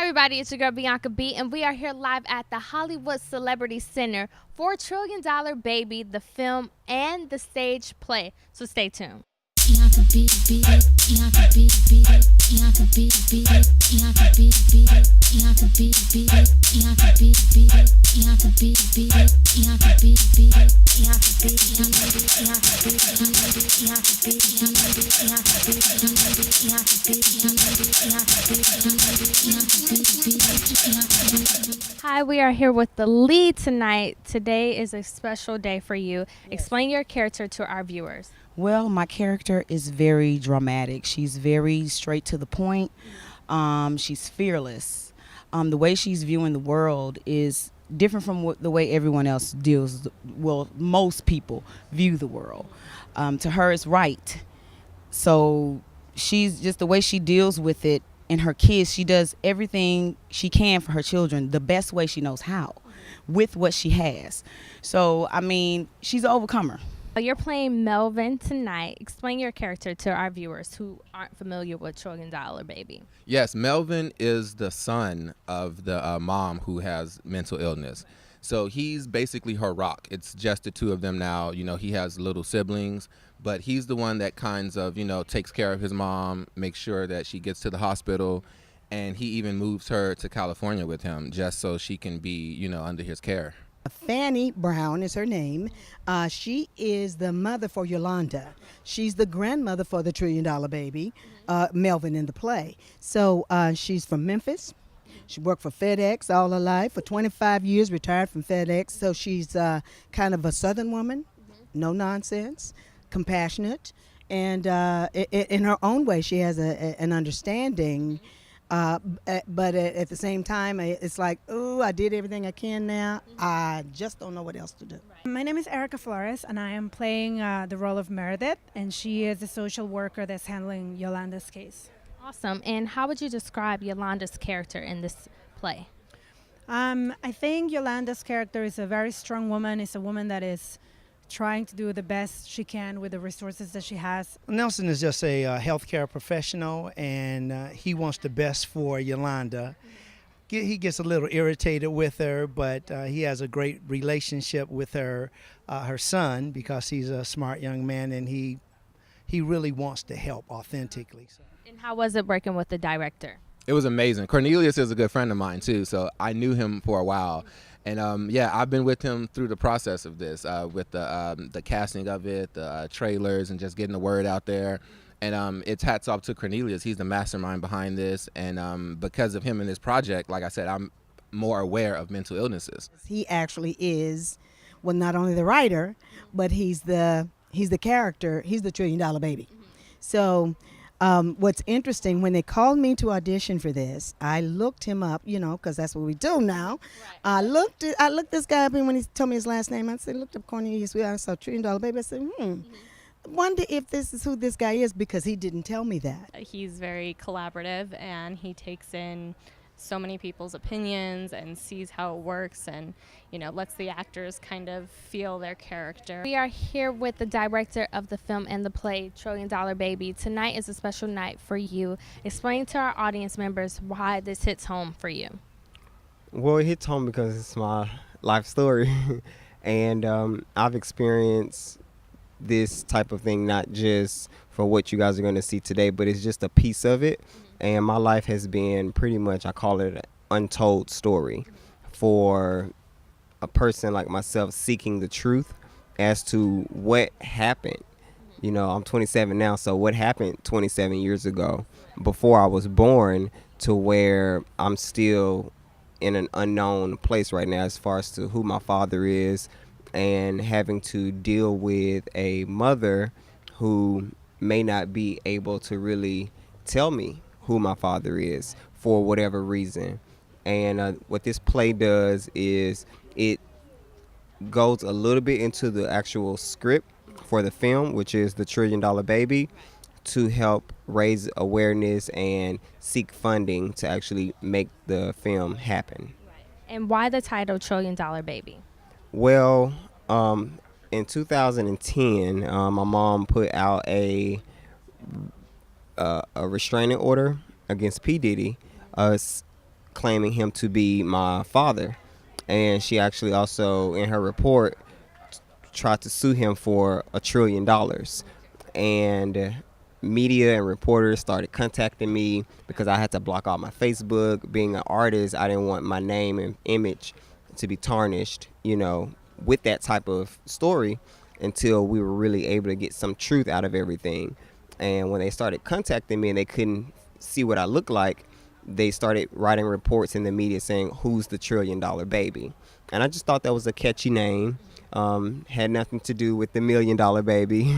everybody, it's your girl Bianca Bee, and we are here live at the Hollywood Celebrity Center for $1 Trillion Baby, the film and the stage play. So stay tuned. Hi, we are here with the lead tonight. Today is a special day for you. Yes. Explain your character to our viewers. Well, my character is very dramatic. She's very straight to the point. She's fearless. The way she's viewing the world is different from the way everyone else deals. Well, most people view the world. To her, it's right. So she's just the way she deals with it. And her kids, she does everything she can for her children the best way she knows how, with what she has. So, I mean, she's an overcomer. You're playing Melvin tonight. Explain your character to our viewers who aren't familiar with $1 Trillion Baby. Yes, Melvin is the son of the mom who has mental illness. So he's basically her rock. It's just the two of them now. You know, he has little siblings, but he's the one that kinds of, takes care of his mom, makes sure that she gets to the hospital, and he even moves her to California with him just so she can be, under his care. Fanny Brown is her name. She is the mother for Yolanda. She's the grandmother for the $1 Trillion Baby, Melvin in the play. So she's from Memphis. She worked for FedEx all her life for 25 years, retired from FedEx. So she's kind of a Southern woman, no nonsense, compassionate, and in her own way, she has an understanding. But at the same time, it's like, oh, I did everything I can now. I just don't know what else to do. My name is Flores, and I am playing the role of Meredith, and she is the social worker that's handling Yolanda's case. Awesome. And how would you describe Yolanda's character in this play? I think Yolanda's character is a very strong woman. It's a woman that is trying to do the best she can with the resources that she has. Nelson is just a healthcare professional, and he wants the best for Yolanda. He gets a little irritated with her, but he has a great relationship with her son, because he's a smart young man, and he really wants to help authentically. And how was it working with the director? It was amazing. Cornelius is a good friend of mine too, so I knew him for a while. And I've been with him through the process of this, with the casting of it, the trailers, and just getting the word out there. And it's hats off to Cornelius. He's the mastermind behind this. And because of him and this project, like I said, I'm more aware of mental illnesses. He actually is, well, not only the writer, but he's the character. He's the $1 Trillion Baby. So what's interesting, when they called me to audition for this, I looked him up, because that's what we do now. Right. I looked this guy up, and when he told me his last name, I said, looked up Cornelius. I saw $1 Trillion Baby. I said, wonder if this is who this guy is, because he didn't tell me that. He's very collaborative, and he takes in so many people's opinions and sees how it works, and lets the actors kind of feel their character. We are here with the director of the film and the play, $1 Trillion Baby. Tonight is a special night for you. Explain to our audience members why this hits home for you. Well, it hits home because it's my life story. And I've experienced this type of thing, not just for what you guys are going to see today, but it's just a piece of it. And my life has been pretty much, I call it an untold story for a person like myself seeking the truth as to what happened. I'm 27 now, so what happened 27 years ago before I was born, to where I'm still in an unknown place right now as far as to who my father is, and having to deal with a mother who may not be able to really tell me who my father is for whatever reason. And what this play does is it goes a little bit into the actual script for the film, which is the $1 Trillion Baby, to help raise awareness and seek funding to actually make the film happen. And why the title $1 Trillion Baby? Well, in 2010, my mom put out a restraining order against P.Diddy, claiming him to be my father. And she actually also, in her report, tried to sue him for $1 trillion. And media and reporters started contacting me because I had to block out my Facebook. Being an artist, I didn't want my name and image to be tarnished, with that type of story until we were really able to get some truth out of everything. And when they started contacting me and they couldn't see what I looked like, they started writing reports in the media saying, "Who's the $1 trillion baby?" And I just thought that was a catchy name. Had nothing to do with the $1 million baby,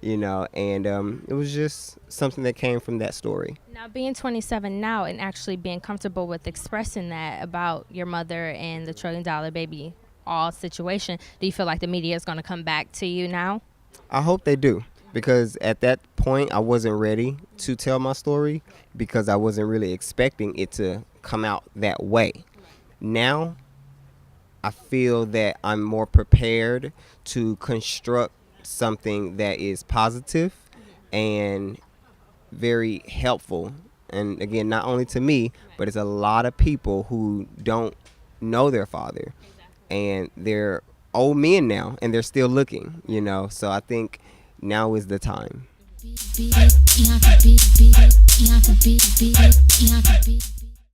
and it was just something that came from that story. Now, being 27 now and actually being comfortable with expressing that about your mother and the $1 trillion baby all situation, do you feel like the media is going to come back to you now? I hope they do, because at that point I wasn't ready to tell my story because I wasn't really expecting it to come out that way. Now I feel that I'm more prepared to construct something that is positive and very helpful. And again, not only to me, but it's a lot of people who don't know their father. And they're old men now, and they're still looking, So I think now is the time.